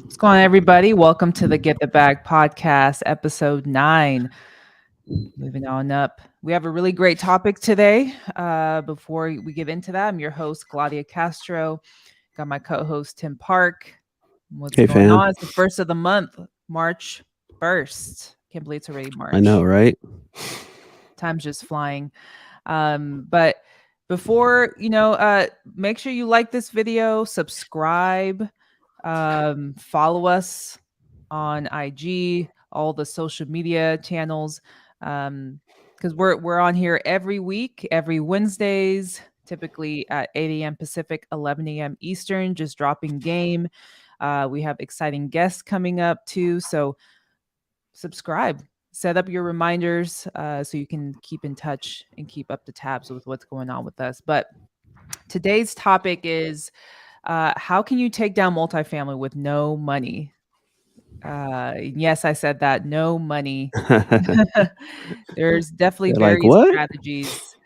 What's going on, everybody? Welcome to the Get the Bag podcast, episode 9. Moving on up. We have a really great topic today. Before we get into that, I'm your host, Claudia Castro. Got my co host, Tim Park. What's Hey, going fam. on? It's the first of the month, March 1st. Can't believe it's already I know, March. right? Time's just flying. But before, make sure you like this video, subscribe, follow us on IG, all the social media channels, because we're on here every week, every Wednesdays, typically at 8 a.m. Pacific, 11 a.m. Eastern, just dropping game. We have exciting guests coming up too, so subscribe. Set up your reminders so you can keep in touch and keep up to tabs with what's going on with us. But today's topic is how can you take down multifamily with no money? Yes, I said that. No money. There's definitely They're like, various what? strategies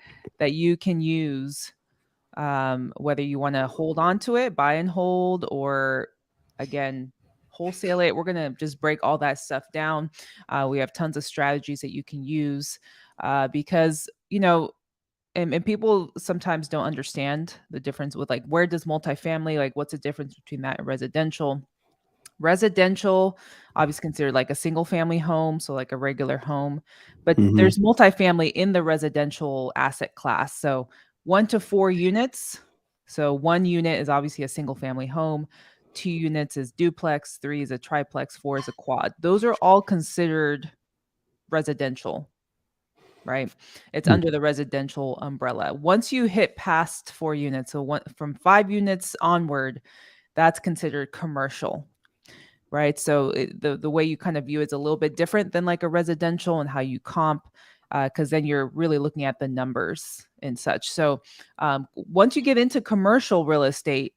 that you can use, whether you want to hold on to it, buy and hold, or again, wholesale it. We're going to just break all that stuff down. We have tons of strategies that you can use because, and people sometimes don't understand the difference with like where does multifamily, like what's the difference between that and residential. Residential, obviously considered like a single family home, so like a regular home, but Hmm. there's multifamily in the residential asset class. So 1 to 4 units. So 1 unit is obviously a single family home, 2 units is duplex, 3 is a triplex, 4 is a quad. Those are all considered residential, right? It's under the residential umbrella. Once you hit past 4 units, so from 5 units onward, that's considered commercial, right? So the way you kind of view it's a little bit different than like a residential and how you comp, because then you're really looking at the numbers and such. So once you get into commercial real estate,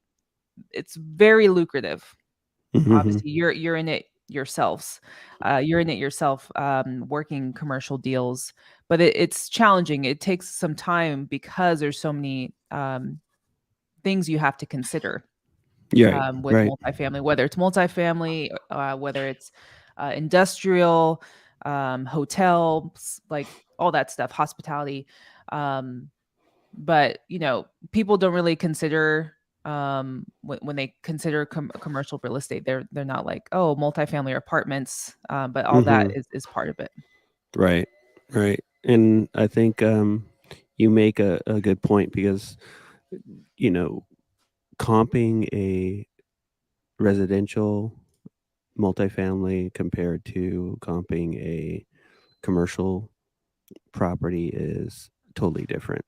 it's very lucrative. Hmm. Obviously, you're in it yourselves. You're in it yourself, working commercial deals, but it's challenging. It takes some time because there's so many things you have to consider Right, with right. multifamily, whether it's multifamily, whether it's industrial, hotels, like all that stuff, hospitality. Um, but people don't really consider when they consider commercial real estate, they're not like, oh, multifamily apartments, but all that Hmm. is part of it. Right, right. And I think you make a good point because, you know, comping a residential multifamily compared to comping a commercial property is totally different.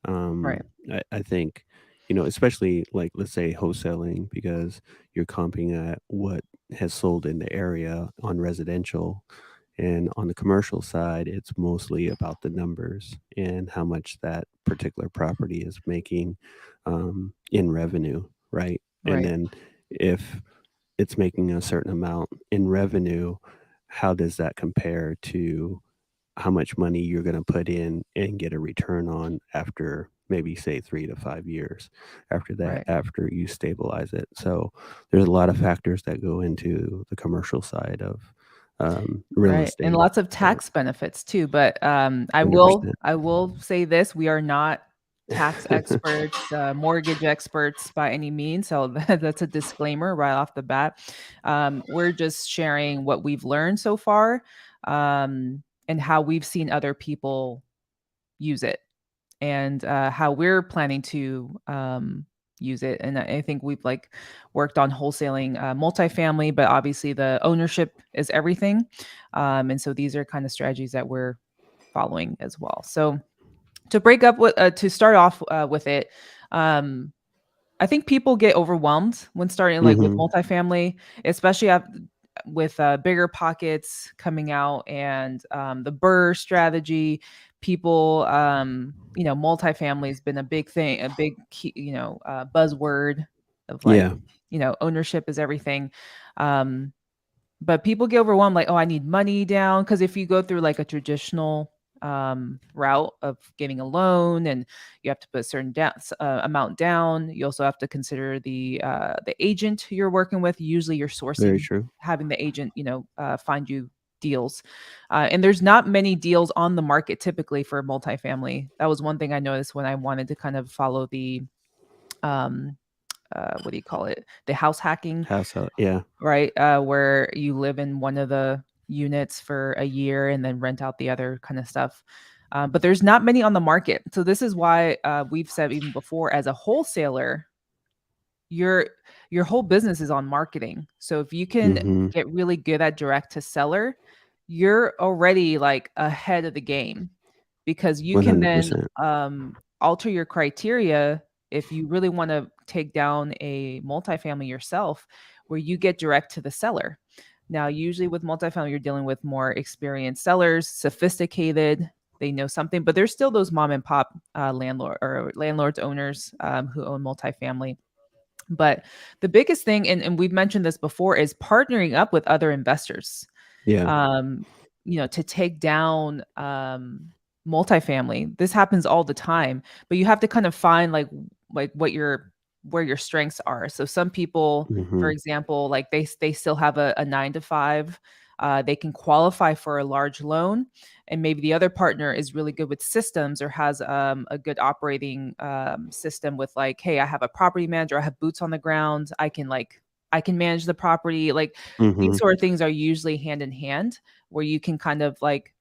Right, I think, especially like let's say wholesaling, because you're comping at what has sold in the area on residential. And on the commercial side, it's mostly about the numbers and how much that particular property is making in revenue, right? And right, then if it's making a certain amount in revenue, how does that compare to how much money you're going to put in and get a return on after maybe say 3 to 5 years after that, right. after you stabilize it. So there's a lot of factors that go into the commercial side of real Right, and estate. lots of So tax benefits too, but, I will 100%. I will say this, we are not tax experts, mortgage experts by any means, so that's a disclaimer right off the bat. We're just sharing what we've learned so far, and how we've seen other people use it, and how we're planning to use it. And I think we've like worked on wholesaling multifamily, but obviously the ownership is everything. And so these are kind of strategies that we're following as well. So to start off with it, um, I think people get overwhelmed when starting like with Hmm. multifamily, especially with bigger pockets coming out and the Burr strategy. People, multifamily has been a big thing, a big key, buzzword of like, Yeah. ownership is everything. Um, but people get overwhelmed, like, oh, I need money down. Because if you go through like a traditional route of getting a loan, and you have to put a certain amount down. You also have to consider the agent you're working with. Usually, you're Very sourcing, true. having the agent, find you deals. And there's not many deals on the market typically for multifamily. That was one thing I noticed when I wanted to kind of follow the um, what do you call it? The house hacking, House out. Yeah. right? Where you live in one of the units for a year and then rent out the other kind of stuff. But there's not many on the market. So this is why we've said even before, as a wholesaler, your your whole business is on marketing. So if you can Mm-hmm. get really good at direct to seller, you're already like ahead of the game, because you can then 100%. alter your criteria if you really want to take down a multifamily yourself, where you get direct to the seller. Now, usually with multifamily, you're dealing with more experienced sellers, sophisticated. They know something, but there's still those mom and pop landlords, owners who own multifamily. But the biggest thing, and we've mentioned this before, is partnering up with other investors, Yeah. um, to take down multifamily. This happens all the time, but you have to kind of find like what your where your strengths are. So some people, for Mm-hmm. example, like they still have a 9 to 5. They can qualify for a large loan, and maybe the other partner is really good with systems, or has a good operating system with, like, hey, I have a property manager, I have boots on the ground, I can manage the property. Like, these Mm-hmm. sort of things are usually hand in hand, where you can kind of like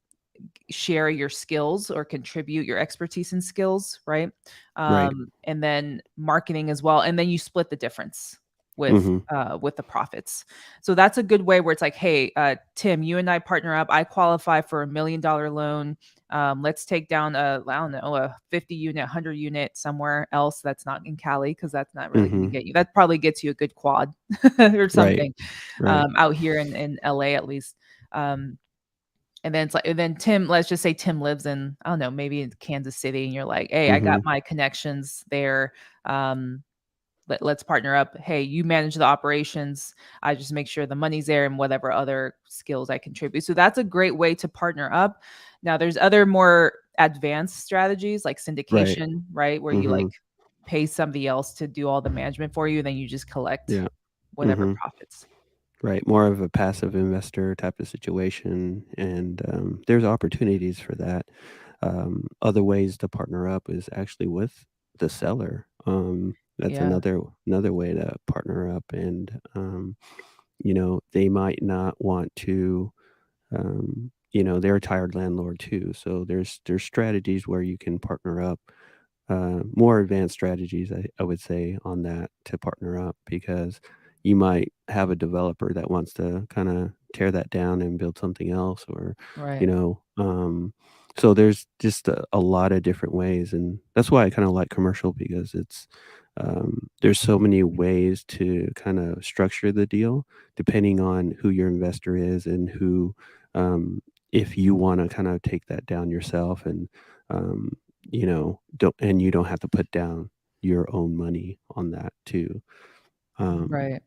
share your skills or contribute your expertise and skills, right? Right. And then marketing as well, and then you split the difference Mm-hmm. with the profits. So that's a good way, where it's like, hey, Tim, you and I partner up. I qualify for $1 million loan. Let's take down I don't know, a 50 unit, 100 unit somewhere else that's not in Cali, because that's not really going to Mm-hmm. get you. That probably gets you a good quad or Right. something, Right. out here in LA at least. Um, and then it's like, and then Tim, let's just say Tim lives in, I don't know, maybe in Kansas City, and you're like, hey, I got Mm-hmm. my connections there. Um, let's partner up. Hey, you manage the operations. I just make sure the money's there, and whatever other skills I contribute. So that's a great way to partner up. Now, there's other more advanced strategies like Right. syndication, right? Where you Mm-hmm. like pay somebody else to do all the management for you, then you just collect Yeah. whatever Mm-hmm. profits. Right. More of a passive investor type of situation. And there's opportunities for that. Other ways to partner up is actually with the seller. That's Yeah, another way to partner up. And, they might not want to, they're a tired landlord too. So there's strategies where you can partner up, more advanced strategies, I would say, on that to partner up, because you might have a developer that wants to kind of tear that down and build something else, or, you right. know, so there's just a lot of different ways. And that's why I kind of like commercial, because there's so many ways to kind of structure the deal depending on who your investor is, and who, if you want to kind of take that down yourself, and, um, you don't have to put down your own money on that too. Um, Right.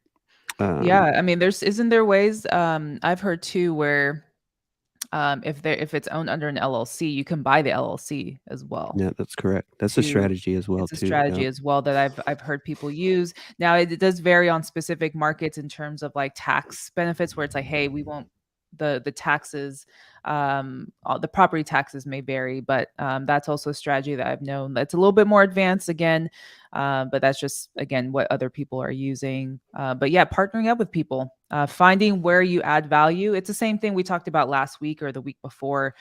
um, Yeah, I mean, isn't there ways, I've heard too, where if it's owned under an LLC, you can buy the LLC as well. yeah, that's correct. That's a To strategy as well It's a too. strategy Yep. as well that I've heard people use. Now, it does vary on specific markets in terms of like tax benefits, where it's like, hey, we won't, the taxes, the property taxes may vary, but that's also a strategy that I've known that's a little bit more advanced again. But that's just, again, what other people are using. But yeah, partnering up with people, finding where you add value. It's the same thing we talked about last week or the week before,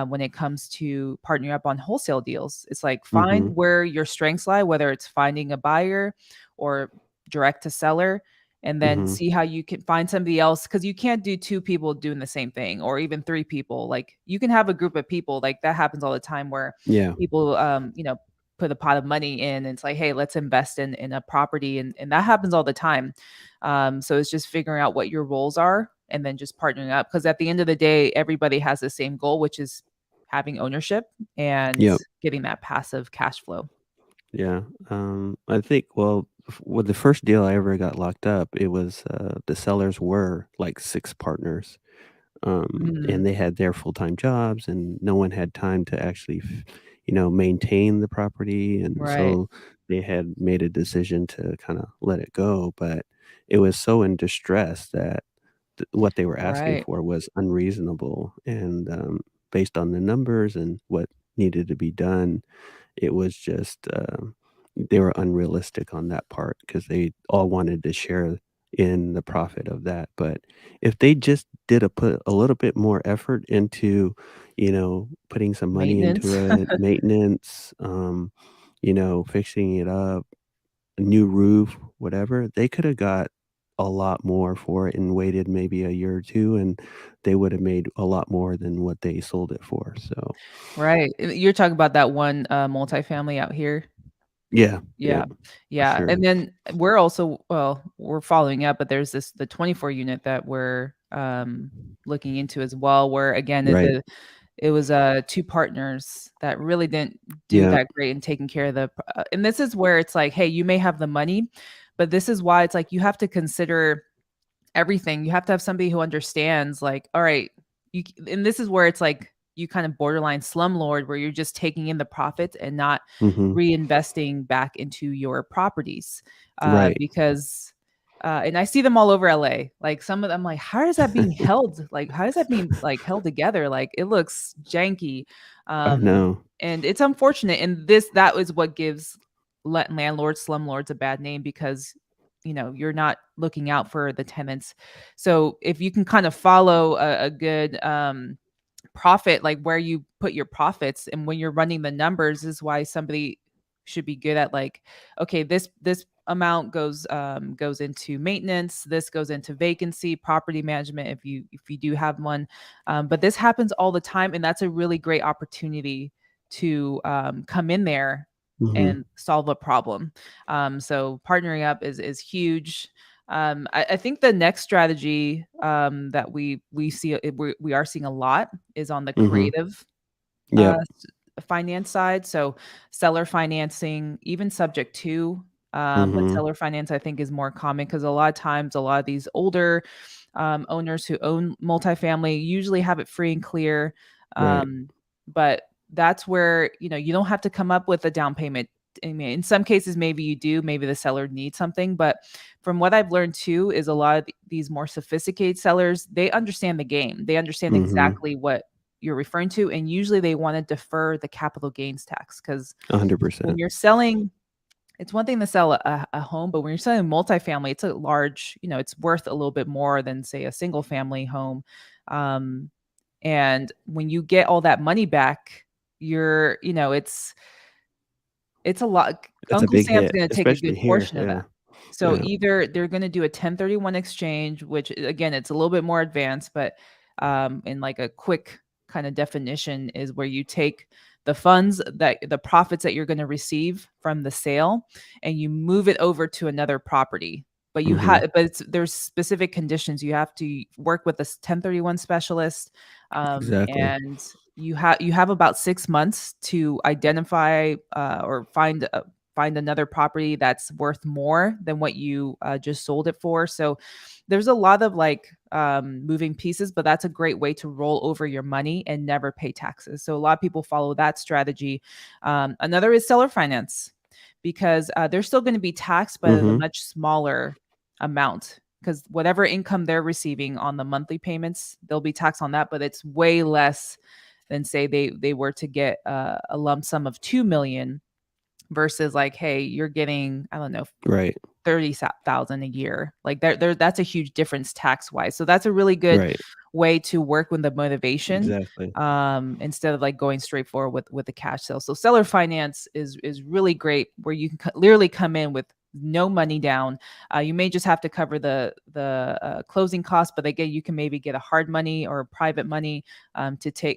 when it comes to partnering up on wholesale deals. It's like, find Mm-hmm. where your strengths lie, whether it's finding a buyer or direct to seller, and then Mm-hmm. see how you can find somebody else, because you can't do two people doing the same thing, or even three people. Like, you can have a group of people, like that happens all the time, where Yeah. people put a pot of money in, and it's like, hey, let's invest in a property, and that happens all the time. So it's just figuring out what your roles are, and then just partnering up, because at the end of the day, everybody has the same goal, which is having ownership and Yep. getting that passive cash flow. Yeah. I think, well, with the first deal I ever got locked up, it was, the sellers were like 6 partners. And Mhm. they had their full-time jobs, and no one had time to actually maintain the property, and Right. so they had made a decision to kind of let it go. But it was so in distress that what they were asking Right. for was unreasonable, and based on the numbers and what needed to be done, it was just, they were unrealistic on that part because they all wanted to share in the profit of that. But if they just did put a little bit more effort into, putting some money into Maintenance. it, maintenance, fixing it up, a new roof, whatever, they coulda got a lot more for it and waited maybe a year or 2, and they would have made a lot more than what they sold it for. So Right. You're talking about that one, multifamily out here? yeah, yeah, Yeah. for Yeah, sure. and then we're also well, we're following up, but there's the 24 unit that we're, looking into as well, where again, Right. it was, 2 partners that really didn't do Yeah. that great in taking care of and this is where it's like, "Hey, you may have the money," but this is why it's like you have to consider everything. You have to have somebody who understands, like, all right, and this is where it's like you kind of borderline slumlord, where you're just taking in the profits and not Mhm. reinvesting back into your properties. Right. Because, and I see them all over LA. Like some of them, like, how is that being held? Like, how is that being like held together? Like, it looks janky. I know. And it's unfortunate. And that is what gives landlords, slumlords a bad name because you're not looking out for the tenants. So if you can kind of follow a good profit, like where you put your profits and when you're running the numbers, is why somebody should be good at, like, okay, this amount goes into maintenance, this goes into vacancy, property management, if you do have one. But this happens all the time, and that's a really great opportunity to come in there Mhm. and solve a problem. So partnering up is huge. I think the next strategy that we see we are seeing a lot is on the Mhm. creative Yep. finance side. So seller financing, even subject to, but Mhm. seller finance I think is more common because a lot of times a lot of these older owners who own multifamily usually have it free and clear. Right. But that's where you don't have to come up with a down payment. I mean, in some cases, maybe you do, maybe the seller needs something. But from what I've learned too, is a lot of these more sophisticated sellers, they understand the game. They understand Mhm. exactly what you're referring to. And usually they want to defer the capital gains tax because when 100%. you're selling, it's one thing to sell a home, but when you're selling multifamily, it's a large, it's worth a little bit more than, say, a single family home. Um, and when you get all that money back, it's a lot. It's a Uncle big Sam's hit, gonna take a especially good here. portion of Yeah. that. So Yeah. either they're gonna do a 1031 exchange, which again, it's a little bit more advanced, but in like a quick kind of definition is where you take the profits that you're gonna receive from the sale and you move it over to another property. But Mhm. there's specific conditions. You have to work with a 1031 specialist, Exactly. and you have about 6 months to identify or find another property that's worth more than what you just sold it for. So there's a lot of like moving pieces, but that's a great way to roll over your money and never pay taxes. So a lot of people follow that strategy. Another is seller finance because they're still going to be taxed, but at a Mhm. much smaller amount because whatever income they're receiving on the monthly payments, they'll be taxed on that, but it's way less than say they were to get a lump sum of 2 million versus like, hey, you're getting, I don't know, Right. 30,000 a year. Like that's a huge difference tax wise. So that's a really good Right. way to work with the motivation, Exactly. instead of like going straight forward with the cash sale. So seller finance is really great where you can literally come in with no money down. You may just have to cover the closing costs, but again, you can maybe get a hard money or private money to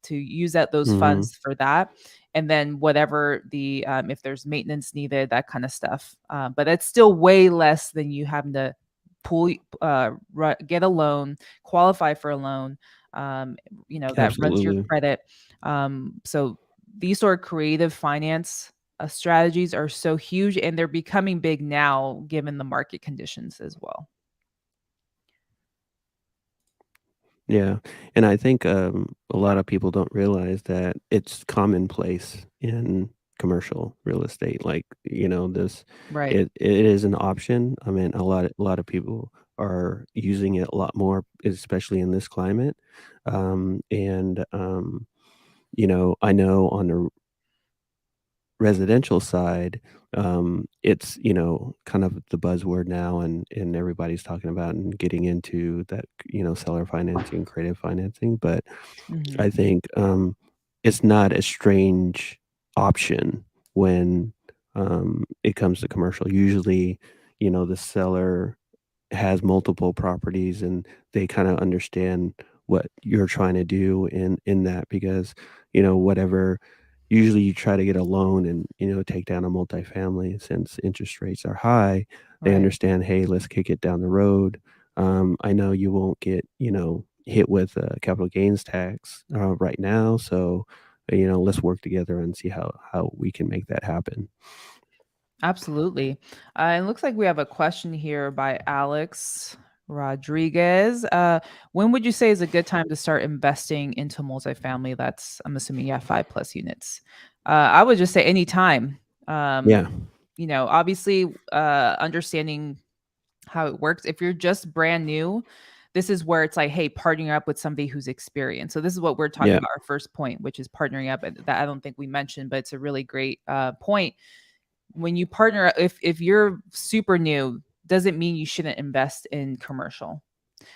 use those Mhm. funds for that, and then whatever if there's maintenance needed, that kind of stuff. But it's still way less than you having to pull get a loan, qualify for a loan, um, that runs your Absolutely. credit. So these sort of creative finance strategies are so huge, and they're becoming big now given the market conditions as well. Yeah, and I think, a lot of people don't realize that it's commonplace in commercial real estate, like, this Right. it is an option. I mean, a lot of people are using it a lot more, especially in this climate, and, I know on the residential side, it's, kind of the buzzword now, and everybody's talking about and getting into that, seller financing, creative financing, but I Mhm. think, it's not a strange option when, it comes to commercial. Usually, the seller has multiple properties and they kinda understand what you're trying to do in that because, whatever usually you try to get a loan and, take down a multifamily since interest rates are high, they Right. understand, "Hey, let's kick it down the road. I know you won't get, hit with a capital gains tax, right now, so, let's work together and see how we can make that happen." Absolutely. It looks like we have a question here by Alex Rodriguez. When would you say is a good time to start investing into multifamily? That's, I'm assuming, yeah, 5+ units. I would just say anytime. Yeah. Obviously, understanding how it works. If you're just brand new, this is where it's like, hey, partnering up with somebody who's experienced. So this is what we're talking Yeah. about. Our first point, which is partnering up, and that I don't think we mentioned, but it's a really great point. When you partner, if you're super new, doesn't mean you shouldn't invest in commercial.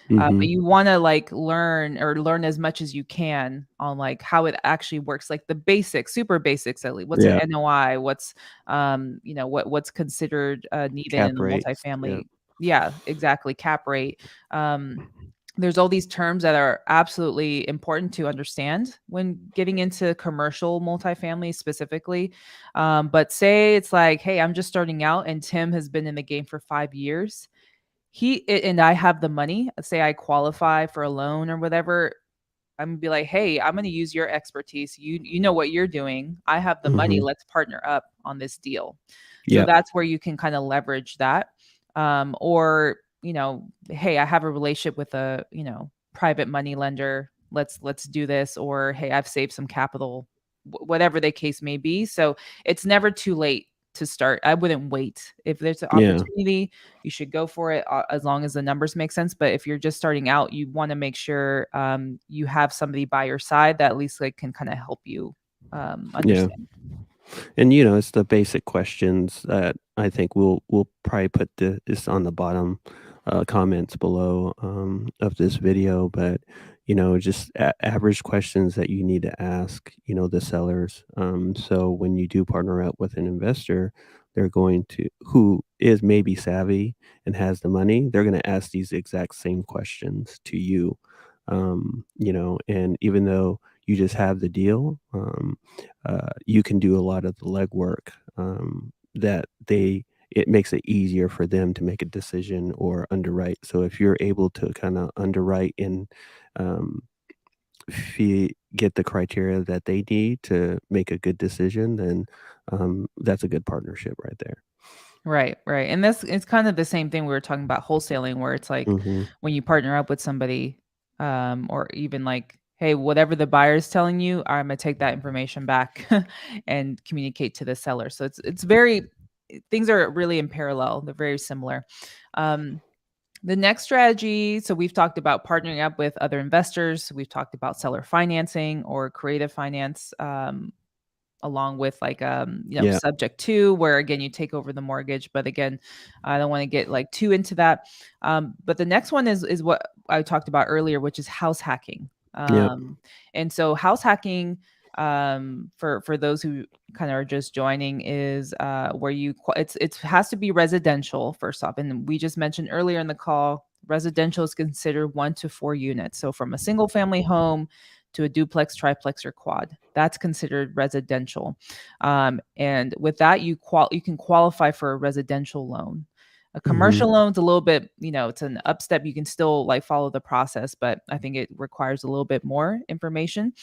But Mhm. you want to like learn as much as you can on like how it actually works, like the basics, super basics at least. What's an Yeah. NOI? What's what's considered needed in Cap a rates. Yeah. multifamily? Yeah, exactly. Cap rate. Um, there's all these terms that are absolutely important to understand when getting into commercial multifamily specifically. But say it's like, hey, I'm just starting out, and Tim has been in the game for 5 years. And I have the money. Say I qualify for a loan or whatever. I'm gonna be like, hey, I'm gonna use your expertise. You know what you're doing. I have the money. Mhm. Let's partner up on this deal. So Yep. that's where you can kind of leverage that. Or, hey, I have a relationship with a, private money lender. Let's do this. Or hey, I've saved some capital, whatever the case may be. So it's never too late to start. I wouldn't wait. If there's an Yeah. opportunity, you should go for it as long as the numbers make sense. But if you're just starting out, you want to make sure you have somebody by your side that at least like can kind of help you Yeah. understand. And, it's the basic questions that I think we'll probably put this on the bottom, comments below, of this video, but, just average questions that you need to ask, the sellers. So when you do partner up with an investor, they're going to who is maybe savvy and has the money, they're gonna ask these exact same questions to you. And even though you just have the deal, you can do a lot of the legwork, that it makes it easier for them to make a decision or underwrite. So if you're able to kind of underwrite and um, get the criteria that they need to make a good decision, then that's a good partnership right there. Right, right. And that's it's kind of the same thing we were talking about wholesaling, where it's like Hmm. when you partner up with somebody, or even like, hey, whatever the buyer is telling you, I'm gonna take that information back and communicate to the seller. So it's very things are really in parallel. They're very similar. Um, the next strategy, so we've talked about partnering up with other investors. We've talked about seller financing or creative finance. Along with like Yeah. subject to, where again you take over the mortgage, but again I don't want to get like too into that. But the next one is what I talked about earlier, which is house hacking. Yep. And so house hacking, for those who kind of are just joining, is where it has to be residential first off, and we just mentioned earlier in the call, residential is considered 1 to 4 units, so from a single family home to a duplex, triplex, or quad. That's considered residential. And with that, you can qualify for a residential loan. A Hmm. commercial loan's a little bit, it's an up step. You can still like follow the process, but I think it requires a little bit more information.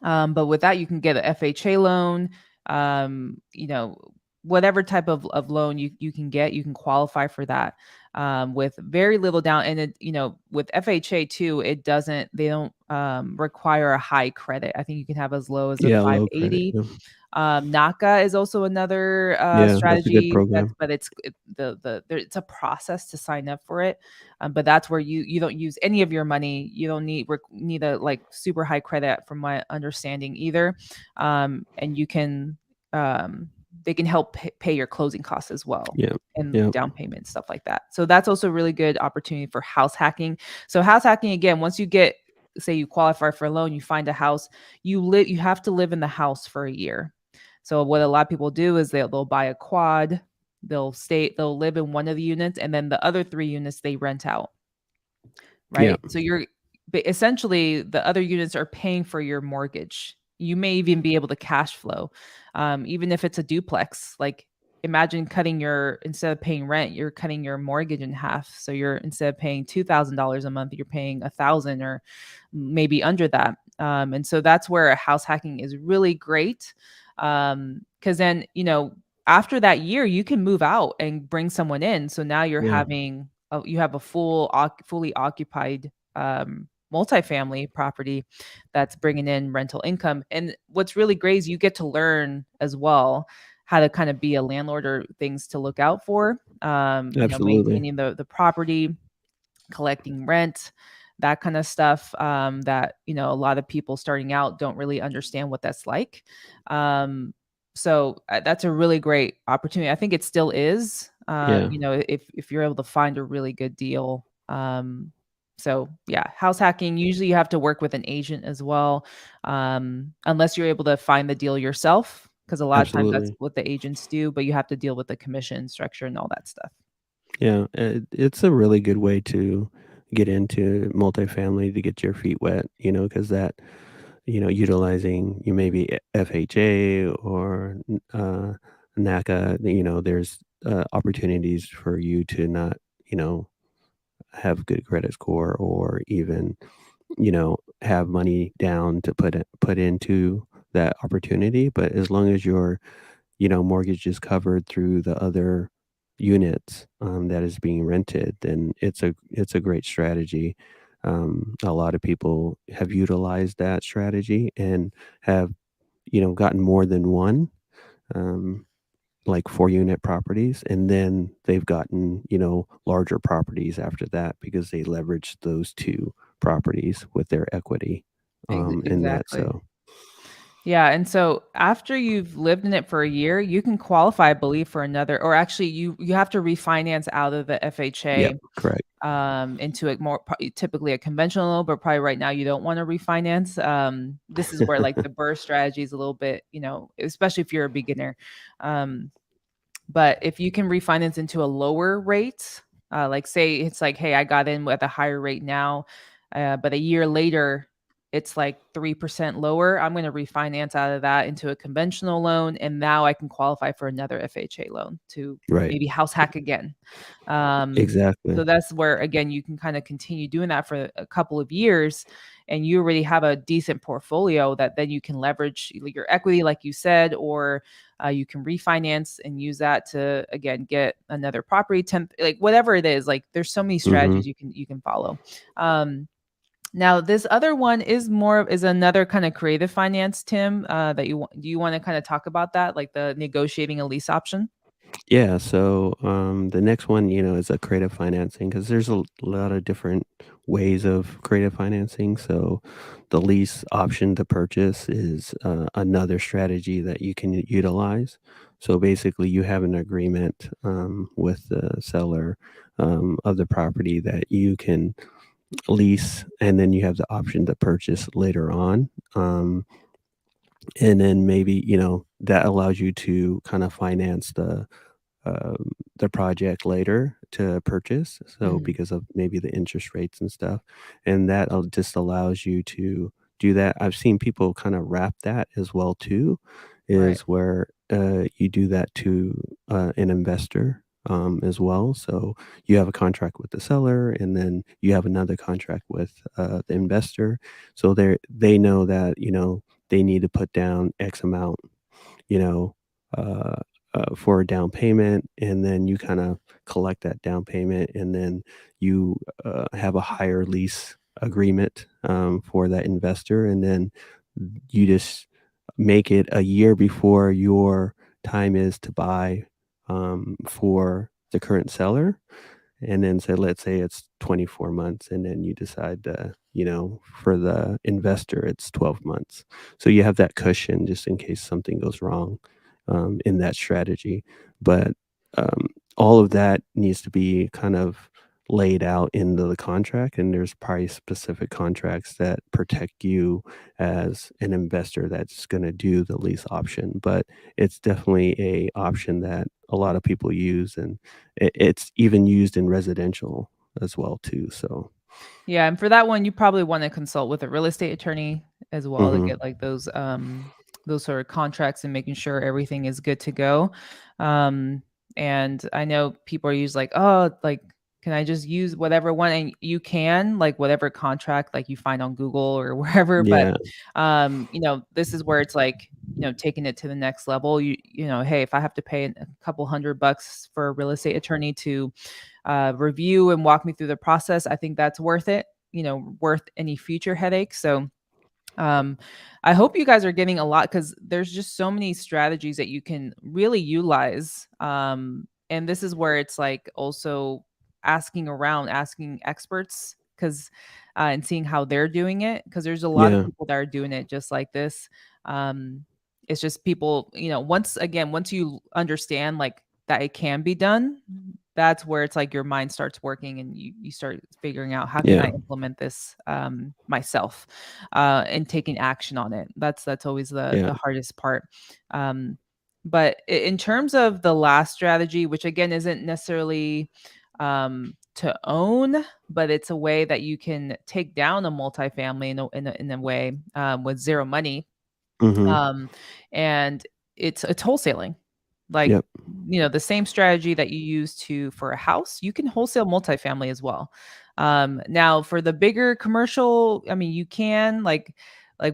But with that, you can get an FHA loan. Um, you know, whatever type of loan you can get, you can qualify for that with very little down. And it, with FHA too, they don't require a high credit. I think you can have as low as a Yeah, low credit, 580. yeah. NACA is also another Yeah, that's a good strategy. program. But it's a process to sign up for it. But that's where you don't use any of your money. You don't need a like super high credit, from my understanding either. And you can they can help pay your closing costs as well, Yeah, and yeah, down payment, stuff like that. So that's also a really good opportunity for house hacking. So house hacking, again, once you get, say you qualify for a loan, you find a house, you have to live in the house for a year. So what a lot of people do is they'll buy a quad, they'll live in one of the units, and then the other 3 units they rent out, yeah, right? So but essentially the other units are paying for your mortgage. You may even be able to cash flow, even if it's a duplex. Like imagine instead of paying rent, you're cutting your mortgage in half. So you're instead of paying $2,000 a month, you're paying 1,000 or maybe under that. And so that's where house hacking is really great, because then after that year you can move out and bring someone in. So now yeah, you have a fully occupied multifamily property that's bringing in rental income. And what's really great is you get to learn as well how to kind of be a landlord, or things to look out for, absolutely. maintaining the property, collecting rent, that kind of stuff, that a lot of people starting out don't really understand what that's like. So that's a really great opportunity. I think it still is, Yeah, if you're able to find a really good deal. So yeah, house hacking, usually you have to work with an agent as well, unless you're able to find the deal yourself, because a lot of times that's absolutely. what the agents do, but you have to deal with the commission structure and all that stuff. Yeah, it's a really good way to get into multifamily to get your feet wet, because that, utilizing you maybe FHA or NACA, there's opportunities for you to not, have good credit score or even, have money down to put into that opportunity. But as long as your, mortgage is covered through the other units, that is being rented, then it's a great strategy. A lot of people have utilized that strategy and have, gotten more than one, um, like 4 unit properties, and then they've gotten, larger properties after that because they leveraged those 2 properties with their equity, in that. Exactly. So, Yeah, and so after you've lived in it for a year, you can qualify, I believe, for another, or actually you have to refinance out of the yep, FHA correct. into a typically a conventional loan, but probably right now you don't want to refinance. This is where like the burst strategy is a little bit, especially if you're a beginner. Um, but if you can refinance into a lower rate, like say it's like, hey, I got in with a higher rate now, but a year later it's like 3% lower. I'm going to refinance out of that into a conventional loan, and now I can qualify for another FHA loan to Right. maybe house hack again. Um, Exactly. so that's where again you can kind of continue doing that for a couple of years, and you already have a decent portfolio that then you can leverage your equity, like you said, or you can refinance and use that to again get another property, like whatever it is. Like there's so many Mhm. strategies you can follow. Now this other one is another kind of creative finance, Tim. That do you want to kind of talk about that, like the negotiating a lease option? Yeah, so, the next one, is a creative financing because there's a lot of different ways of creative financing. So, the lease option to purchase is, another strategy that you can utilize. So, basically, you have an agreement, with the seller, of the property that you can lease, and then you have the option to purchase later on. And then maybe, that allows you to kind of finance the project later to purchase. So Mhm. because of maybe the interest rates and stuff, and that just allows you to do that. I've seen people kind of wrap that as well too, Right. is where you do that to an investor. As well, so you have a contract with the seller, and then you have another contract with the investor. So they know that they need to put down X amount, you know, uh, for a down payment, and then you kind of collect that down payment, and then you have a higher lease agreement for that investor, and then you just make it a year before your time is to buy for the current seller, and then say, let's say it's 24 months, and then you decide to, for the investor it's 12 months, so you have that cushion just in case something goes wrong in that strategy. But um, all of that needs to be kind of laid out into the contract, and there's probably specific contracts that protect you as an investor that's going to do the lease option. But it's definitely a option that a lot of people use, and it's even used in residential as well too, so. Yeah, and for that one, you probably wanna consult with a real estate attorney as well to Mhm. get, like, those sort of contracts and making sure everything is good to go. Um, and I know people are usually like, "Oh, like, can I just use whatever one?" And you can, like, whatever contract, like, you find on Google or wherever, but, Yeah. this is where it's like, taking it to the next level. Hey, if I have to pay a couple $100 for a real estate attorney to review and walk me through the process, I think that's worth it, worth any future headache. So um, I hope you guys are getting a lot because there's just so many strategies that you can really utilize. And this is where it's like also asking around, asking experts because and seeing how they're doing it because there's a lot of Yeah. people that are doing it just like this. Um, it's just people, once you understand like that it can be done, that's where it's like your mind starts working and you start figuring out how can I Yeah. implement this myself and taking action on it. That's always Yeah. the hardest part. But in terms of the last strategy, which again isn't necessarily to own, but it's a way that you can take down a multifamily in a way with zero money. Mhm. Um, and it's wholesaling. Like, Yep. the same strategy that you use to for a house, you can wholesale multifamily as well. Now for the bigger commercial, I mean, you can like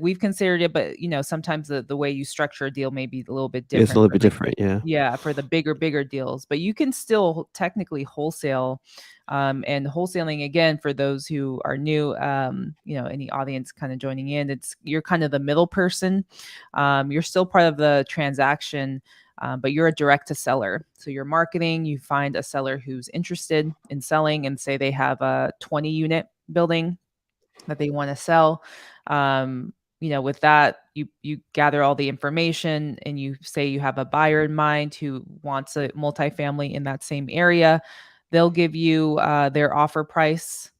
we've considered it, but sometimes the way you structure a deal may be a little bit It's a different little for bit like the different, yeah. yeah, for the bigger deals, but you can still technically wholesale. And wholesaling again for those who are new, any audience kind of joining in, it's you're kind of the middle person. You're still part of the transaction, but you're a direct to seller. So you're marketing, you find a seller who's interested in selling and say they have a 20 unit building that they want to sell. With that, you gather all the information and you say you have a buyer in mind who wants a multifamily in that same area. They'll give you their offer price.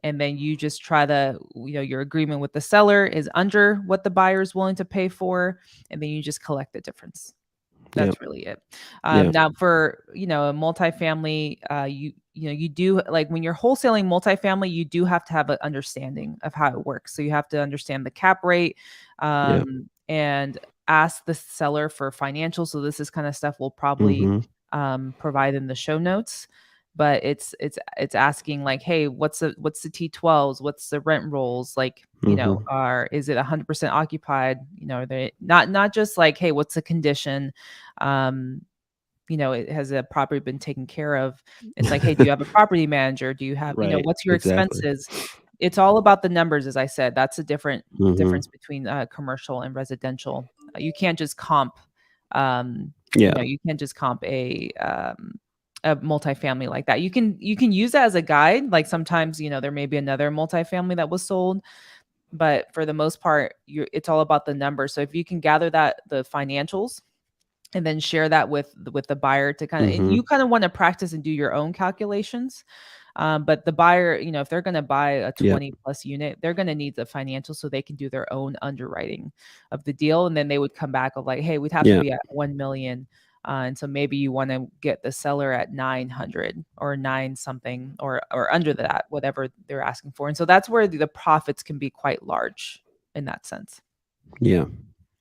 And then you just try to, your agreement with the seller is under what the buyer is willing to pay for. And then you just collect the difference. Yep. That's really it. Yeah. Now for, a multifamily, you do like when you're wholesaling multifamily, you do have to have an understanding of how it works. So you have to understand the cap rate, Yeah. and ask the seller for financials. So this is kind of stuff we'll probably Mhm. provide in the show notes. But it's asking like, hey, what's the T12s? What's the rent rolls? Like, Mhm. is it 100% occupied? Are they not just like, hey, what's the condition? Um, it has a property been taken care of? It's like, hey, do you have a property manager? Do you have, Right. what's your Exactly. expenses? It's all about the numbers, as I said. That's a different Mhm. difference between commercial and residential. You can't just comp, Yeah. you can't just comp a multifamily like that. You can use that as a guide. Like sometimes, there may be another multifamily that was sold, but for the most part, it's all about the numbers. So if you can gather the financials and then share that with the buyer to kind of, and Mhm. you kind of want to practice and do your own calculations. But the buyer, if they're going to buy a Yep. 20 plus unit, they're going to need the financials so they can do their own underwriting of the deal. And then they would come back of like, hey, we'd have to Yeah. be at 1 million. And so maybe you want to get the seller at 900 or nine something or under that, whatever they're asking for. And so that's where the profits can be quite large in that sense. Yeah.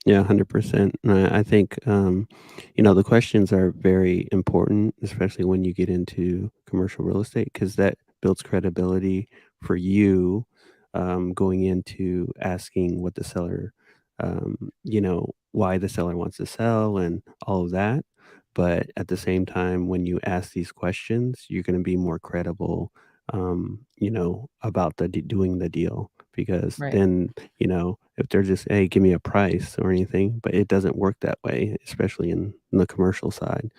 Yeah, 100%. And I think, the questions are very important, especially when you get into commercial real estate, because that builds credibility for you going into asking what the seller, why the seller wants to sell and all of that. but at the same time, when you ask these questions, you're going to be more credible, about doing the deal. Because Right. then, if they're just, hey, give me a price or anything, but it doesn't work that way, especially in the commercial side.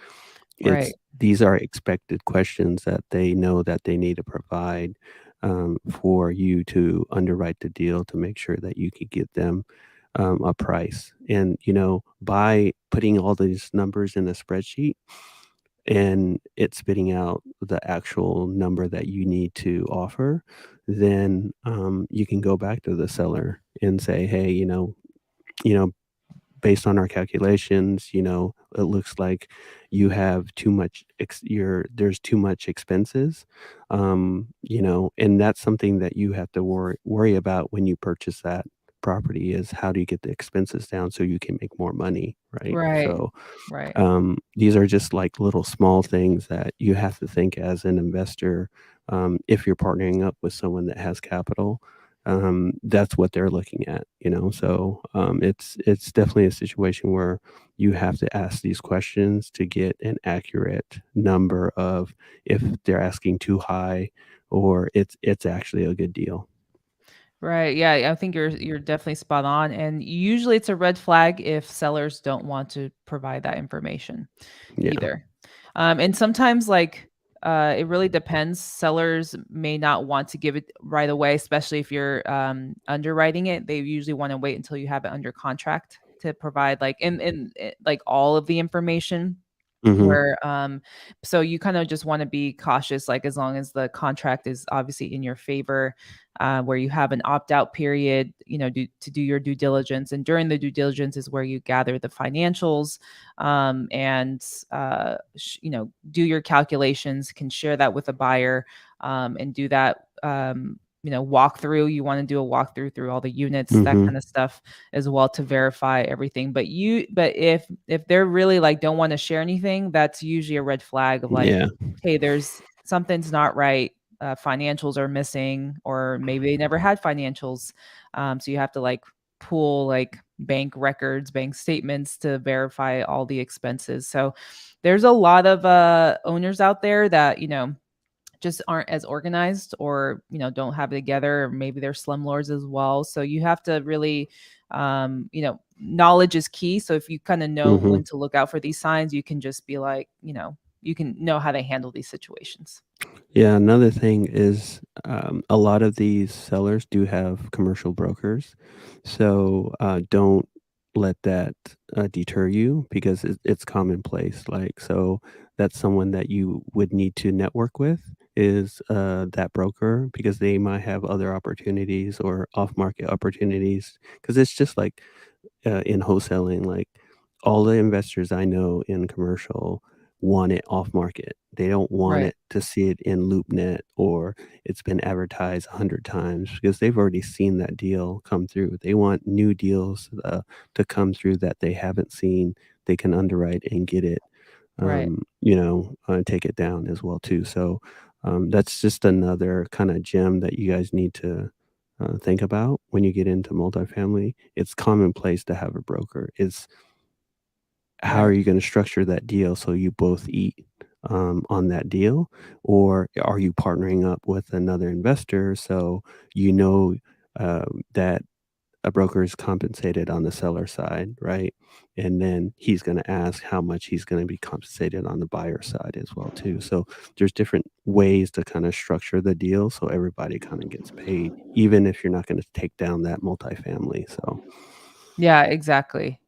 Right. It's these are expected questions that they know that they need to provide, for you to underwrite the deal to make sure that you could get them, a price. And, by putting all these numbers in a spreadsheet and it spitting out the actual number that you need to offer, then, you can go back to the seller and say, hey, you know, based on our calculations, it looks like you have too much there's too much expenses. And that's something that you have to worry about when you purchase that property is how do you get the expenses down so you can make more money, right? Right. So Right. these are just like little small things that you have to think as an investor. If you're partnering up with someone that has capital, that's what they're looking at, So it's definitely a situation where you have to ask these questions to get an accurate number of if they're asking too high or it's actually a good deal. Right. Yeah, I think you're definitely spot on. And usually it's a red flag if sellers don't want to provide that information Yeah. either. And sometimes it really depends. Sellers may not want to give it right away, especially if you're underwriting it. They usually want to wait until you have it under contract to provide like all of the information Hmm. where so you kind of just want to be cautious, like as long as the contract is obviously in your favor, where you have an opt-out period, to do your due diligence, and during the due diligence is where you gather the financials, and do your calculations, can share that with a buyer, and do that walkthrough. You want to do a walkthrough through all the units, that Hmm. kind of stuff as well, to verify everything. But if they're really like don't want to share anything, that's usually a red flag of like, Yeah. hey, there's something's not right. Financials are missing, or maybe they never had financials. So you have to like pull like bank records, bank statements to verify all the expenses. So there's a lot of owners out there that just aren't as organized, or don't have it together, or maybe they're slumlords as well. So you have to really knowledge is key. So if you kind of know Hmm. when to look out for these signs, you can just be like, you can know how to handle these situations. Yeah, another thing is a lot of these sellers do have commercial brokers. So don't let that deter you because it's commonplace. Like, so that's someone that you would need to network with is that broker because they might have other opportunities or off market opportunities. Because it's just like in wholesaling, like all the investors I know in commercial want it off market. They don't want Right. it to see it in LoopNet or it's been advertised 100 times because they've already seen that deal come through. They want new deals to come through that they haven't seen. They can underwrite and get it, Right. take it down as well too. So that's just another kind of gem that you guys need to think about when you get into multifamily. It's commonplace to have a broker. It's how are Right. you going to structure that deal so you both eat on that deal, or are you partnering up with another investor so you know that a broker is compensated on the seller side, right? And then he's going to ask how much he's going to be compensated on the buyer side as well too. So there's different ways to kind of structure the deal so everybody kind of gets paid, even if you're not going to take down that multifamily. So Yeah, exactly.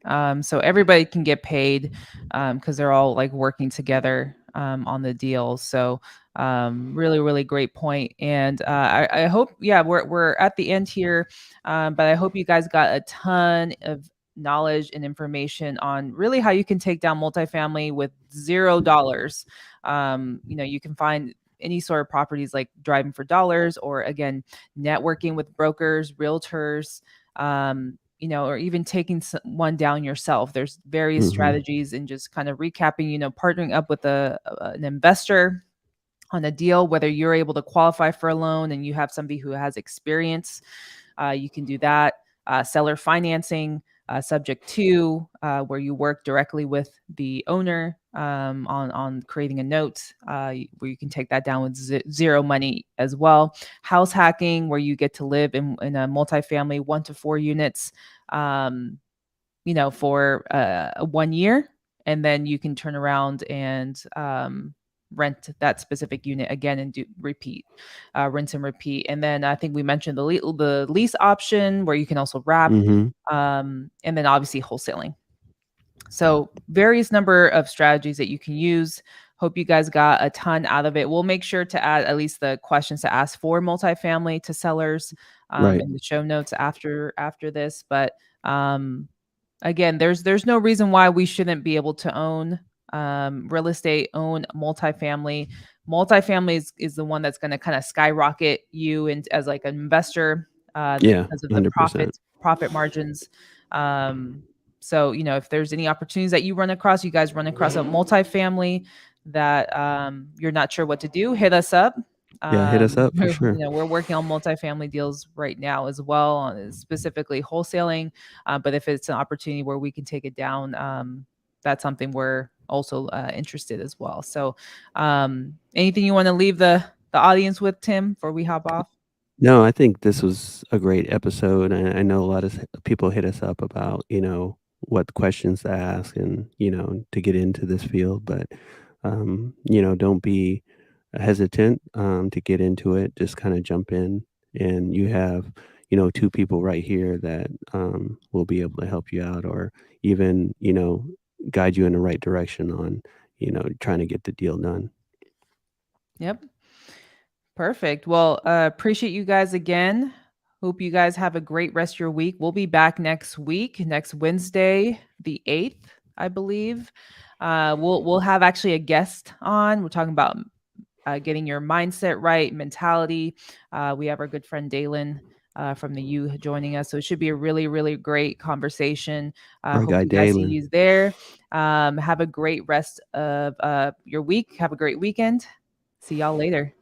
So everybody can get paid, because they're all like working together on the deal. So really, really great point. And I hope, yeah, we're at the end here, but I hope you guys got a ton of knowledge and information on really how you can take down multifamily with $0. You can find any sort of properties like driving for dollars, or again, networking with brokers, realtors, or even taking one down yourself. There's various mhm. strategies, and just kind of recapping, partnering up with an investor on a deal, whether you're able to qualify for a loan and you have somebody who has experience, you can do that. Seller financing, Subject 2, where you work directly with the owner on creating a note, where you can take that down with zero money as well. House hacking, where you get to live in a multifamily 1 to 4 units, for 1 year, and then you can turn around and rent that specific unit again and do repeat, rinse and repeat. And then I think we mentioned the lease option, where you can also wrap, Mhm. and then obviously wholesaling. So various number of strategies that you can use. Hope you guys got a ton out of it. We'll make sure to add at least the questions to ask for multifamily to sellers Right. in the show notes after this. But um, again, there's no reason why we shouldn't be able to own real estate, own multifamily. Multifamily is the one that's going to kind of skyrocket you and as like an investor, Yeah, because of the 100%. profit margins. Um, so if there's any opportunities that you guys run across a multifamily that you're not sure what to do, hit us up. Yeah, hit us up for sure. We're working on multifamily deals right now as well, on specifically wholesaling. But if it's an opportunity where we can take it down, that's something we're also interested as well. So, anything you want to leave the audience with, Tim, before we hop off? No, I think this was a great episode. I know a lot of people hit us up about, what questions to ask and, to get into this field. But, don't be hesitant to get into it. Just kind of jump in. And you have, two people right here that will be able to help you out or even, guide you in the right direction on, trying to get the deal done. Yep. Perfect. Well, appreciate you guys again. Hope you guys have a great rest of your week. We'll be back next week, next Wednesday, the 8th, I believe. We'll have actually a guest on. We're talking about getting your mindset right, mentality. We have our good friend Dalen from the U joining us, so it should be a really, really great conversation. Our Hope guy you guys see Dalen. you there. Have a great rest of your week. Have a great weekend. See y'all later.